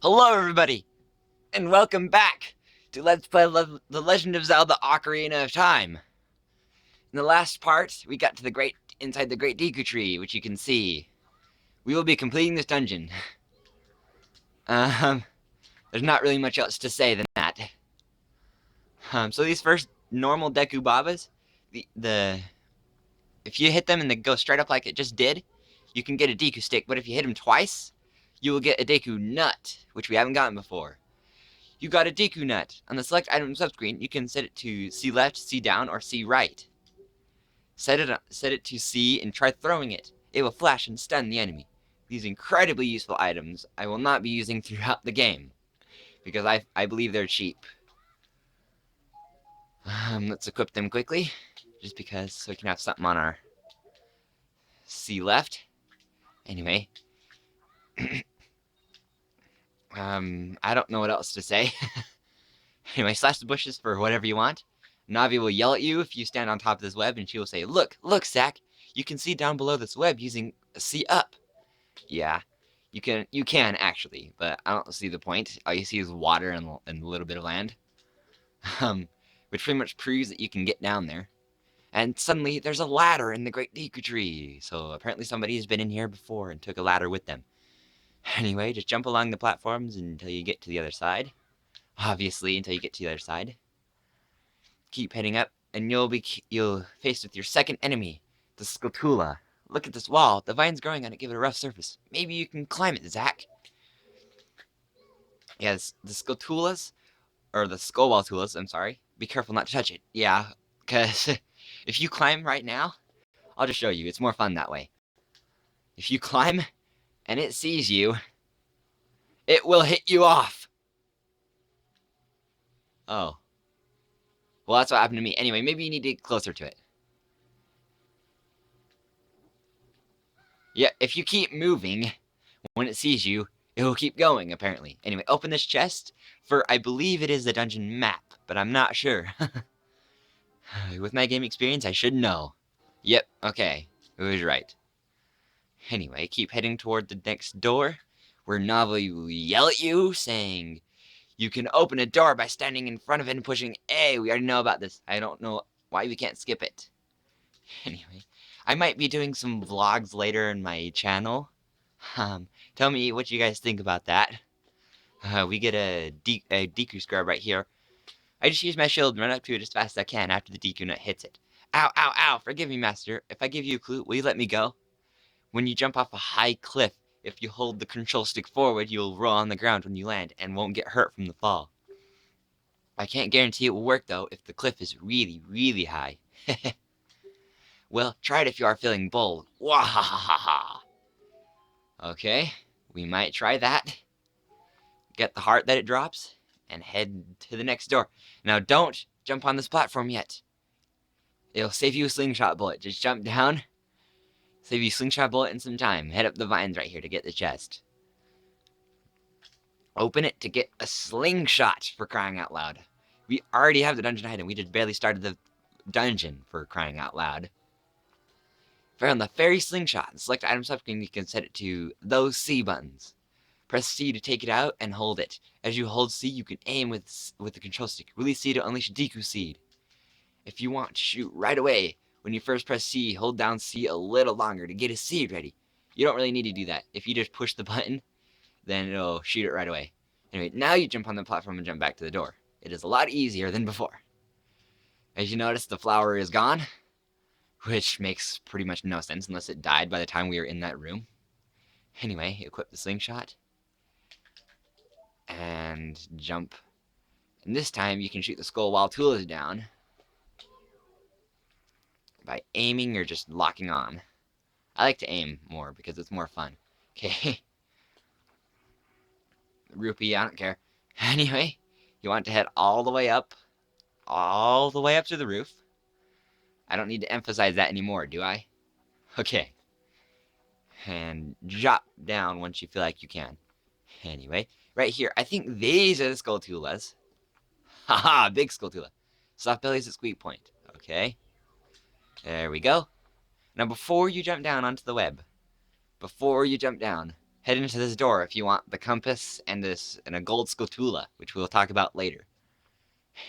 Hello, everybody, and welcome back to Let's Play The Legend of Zelda: Ocarina of Time. In the last part, we got to inside the Great Deku Tree, which you can see. We will be completing this dungeon. Um, there's not really much else to say than that. So these first normal Deku Babas, the if you hit them and they go straight up like it just did, you can get a Deku Stick. But if you hit them twice, you will get a Deku Nut, which we haven't gotten before. You got a Deku Nut. On the select item subscreen, you can set it to C left, C down, or C right. Set it to C and try throwing it. It will flash and stun the enemy. These incredibly useful items I will not be using throughout the game, because I believe they're cheap. Let's equip them quickly, just because so we can have something on our C left. Anyway, I don't know what else to say. Anyway, slash the bushes for whatever you want. Navi will yell at you if you stand on top of this web, and she will say, "Look, look, Zack! You can see down below this web using C up." Yeah, you can actually, but I don't see the point. All you see is water and a little bit of land, which pretty much proves that you can get down there. And suddenly, there's a ladder in the Great Deku Tree. So apparently, somebody has been in here before and took a ladder with them. Anyway, just jump along the platforms until you get to the other side. Obviously, until you get to the other side. Keep heading up, and you'll face with your second enemy, the Skulltula. Look at this wall. The vines growing on it give it a rough surface. Maybe you can climb it, Zack. Yes, the Skulltulas, or the Skullwaltulas, I'm sorry. Be careful not to touch it. Yeah, because if you climb right now, I'll just show you. It's more fun that way. If you climb, and it sees you, it will hit you off. Oh. Well, that's what happened to me. Anyway, maybe you need to get closer to it. Yeah, if you keep moving, when it sees you, it will keep going, apparently. Anyway, open this chest for, I believe it is the dungeon map, but I'm not sure. With my game experience, I should know. Yep, okay. It was right. Anyway, keep heading toward the next door, where Navi will yell at you, saying, "You can open a door by standing in front of it and pushing A." We already know about this. I don't know why we can't skip it. Anyway, I might be doing some vlogs later in my channel. Tell me what you guys think about that. We get a Deku Scrub right here. I just use my shield and run up to it as fast as I can after the Deku Nut hits it. Ow, ow, ow! Forgive me, Master. If I give you a clue, will you let me go? When you jump off a high cliff, if you hold the control stick forward, you'll roll on the ground when you land and won't get hurt from the fall. I can't guarantee it will work, though, if the cliff is really, really high. Well, try it if you are feeling bold. Wahahaha! Okay, we might try that. Get the heart that it drops, and head to the next door. Now don't jump on this platform yet. It'll save you a slingshot bullet. Just jump down, save you a slingshot bullet and some time. Head up the vines right here to get the chest. Open it to get a slingshot, for crying out loud. We already have the dungeon item. We just barely started the dungeon, for crying out loud. Found the fairy slingshot. And select item subscreen, you can set it to those C buttons. Press C to take it out and hold it. As you hold C, you can aim with the control stick. Release C to unleash Deku Seed. If you want to shoot right away, when you first press C, hold down C a little longer to get a seed ready. You don't really need to do that. If you just push the button, then it'll shoot it right away. Anyway, now you jump on the platform and jump back to the door. It is a lot easier than before. As you notice, the flower is gone, which makes pretty much no sense unless it died by the time we were in that room. Anyway, equip the slingshot. And jump. And this time you can shoot the Skullwaltulas down by aiming or just locking on. I like to aim more because it's more fun. Okay. Rupee, I don't care. Anyway, you want to head all the way up to the roof. I don't need to emphasize that anymore, do I? Okay. And drop down once you feel like you can. Anyway, right here, I think these are the Skulltulas. Haha, big Skulltula. Soft belly's at squeak point. Okay. There we go. Now before you jump down onto the web, before you jump down, head into this door if you want the compass and a gold scutula, which we'll talk about later.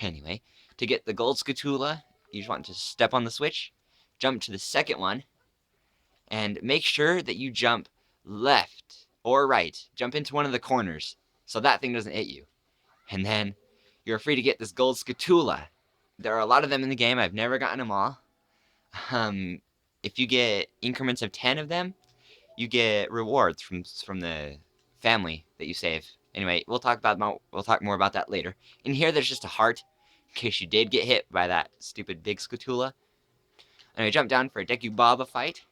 Anyway, to get the gold scutula, you just want to step on the switch, jump to the second one, and make sure that you jump left or right. Jump into one of the corners so that thing doesn't hit you. And then you're free to get this gold scutula. There are a lot of them in the game. I've never gotten them all. If you get increments of 10 of them, you get rewards from the family that you save. Anyway, we'll talk more about that later. In here, there's just a heart, in case you did get hit by that stupid big scutula. Anyway, jump down for a Deku Baba fight.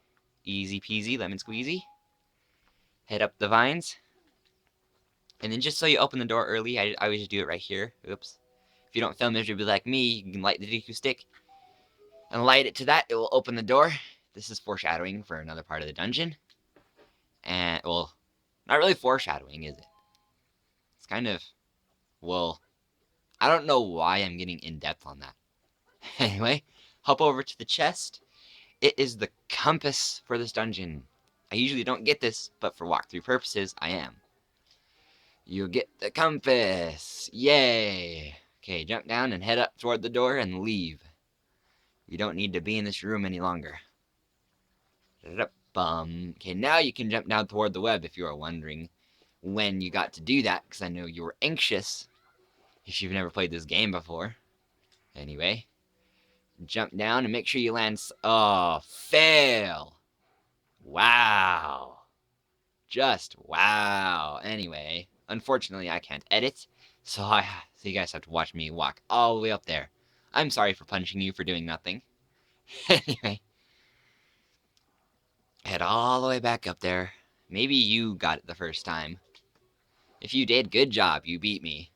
Easy peasy, lemon squeezy. Head up the vines. And then just so you open the door early, I always just do it right here. Oops. If you don't fail miserably like me, you can light the Deku stick. And light it to that, it will open the door. This is foreshadowing for another part of the dungeon. And, well, not really foreshadowing, is it? It's kind of, well, I don't know why I'm getting in-depth on that. Anyway, hop over to the chest. It is the compass for this dungeon. I usually don't get this, but for walkthrough purposes, I am. You get the compass. Yay. Okay, jump down and head up toward the door and leave. You don't need to be in this room any longer. Okay, now you can jump down toward the web if you are wondering when you got to do that, because I know you were anxious if you've never played this game before. Anyway, jump down and make sure you land. Oh, fail. Wow. Just wow. Anyway, unfortunately, I can't edit, so you guys have to watch me walk all the way up there. I'm sorry for punishing you for doing nothing. Anyway, head all the way back up there. Maybe you got it the first time. If you did, good job. You beat me.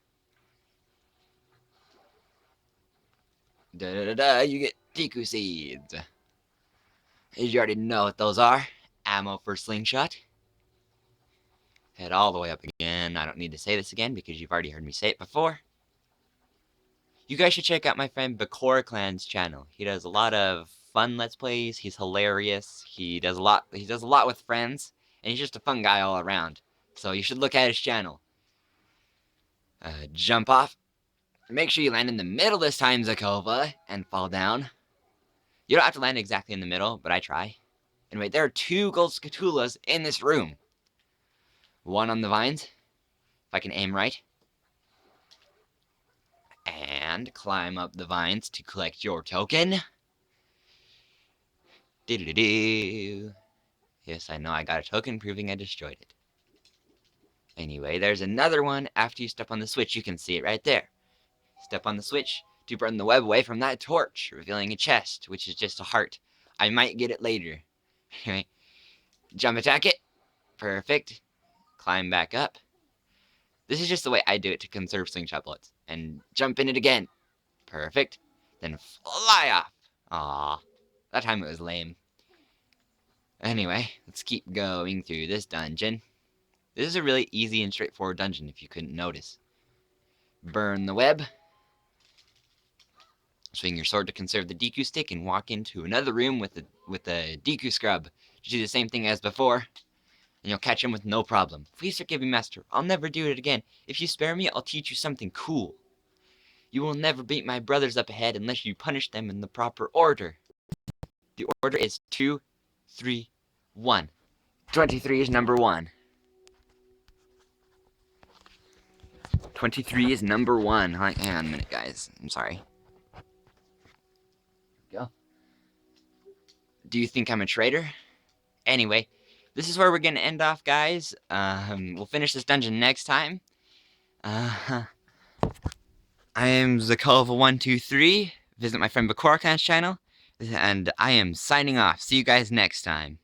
You get Deku Seeds. As you already know what those are. Ammo for slingshot. Head all the way up again. I don't need to say this again because you've already heard me say it before. You guys should check out my friend Bakor Clan's channel. He does a lot of fun Let's Plays. He's hilarious. He does a lot with friends. And he's just a fun guy all around. So you should look at his channel. Jump off. Make sure you land in the middle this time, Zakova, and fall down. You don't have to land exactly in the middle, but I try. Anyway, there are 2 gold scatulas in this room. One on the vines, if I can aim right. And climb up the vines to collect your token. Do-do-do-do. Yes, I know I got a token proving I destroyed it. Anyway, there's another one. After you step on the switch, you can see it right there. Step on the switch to burn the web away from that torch, revealing a chest, which is just a heart. I might get it later. Anyway, jump attack it. Perfect. Climb back up. This is just the way I do it to conserve slingshot bullets. And jump in it again. Perfect. Then fly off. Aw, that time it was lame. Anyway, let's keep going through this dungeon. This is a really easy and straightforward dungeon if you couldn't notice. Burn the web. Swing your sword to conserve the Deku stick and walk into another room with the Deku scrub. You do the same thing as before, and you'll catch him with no problem. Please forgive me, Master. I'll never do it again. If you spare me, I'll teach you something cool. You will never beat my brothers up ahead unless you punish them in the proper order. The order is 2, 3, 1. 23 is number 1. 23 is number 1. Hang on a minute, guys. I'm sorry. Go. Do you think I'm a traitor? Anyway, this is where we're gonna end off, guys. We'll finish this dungeon next time. I am Zakova123. Visit my friend Bakorkan's channel. And I am signing off. See you guys next time.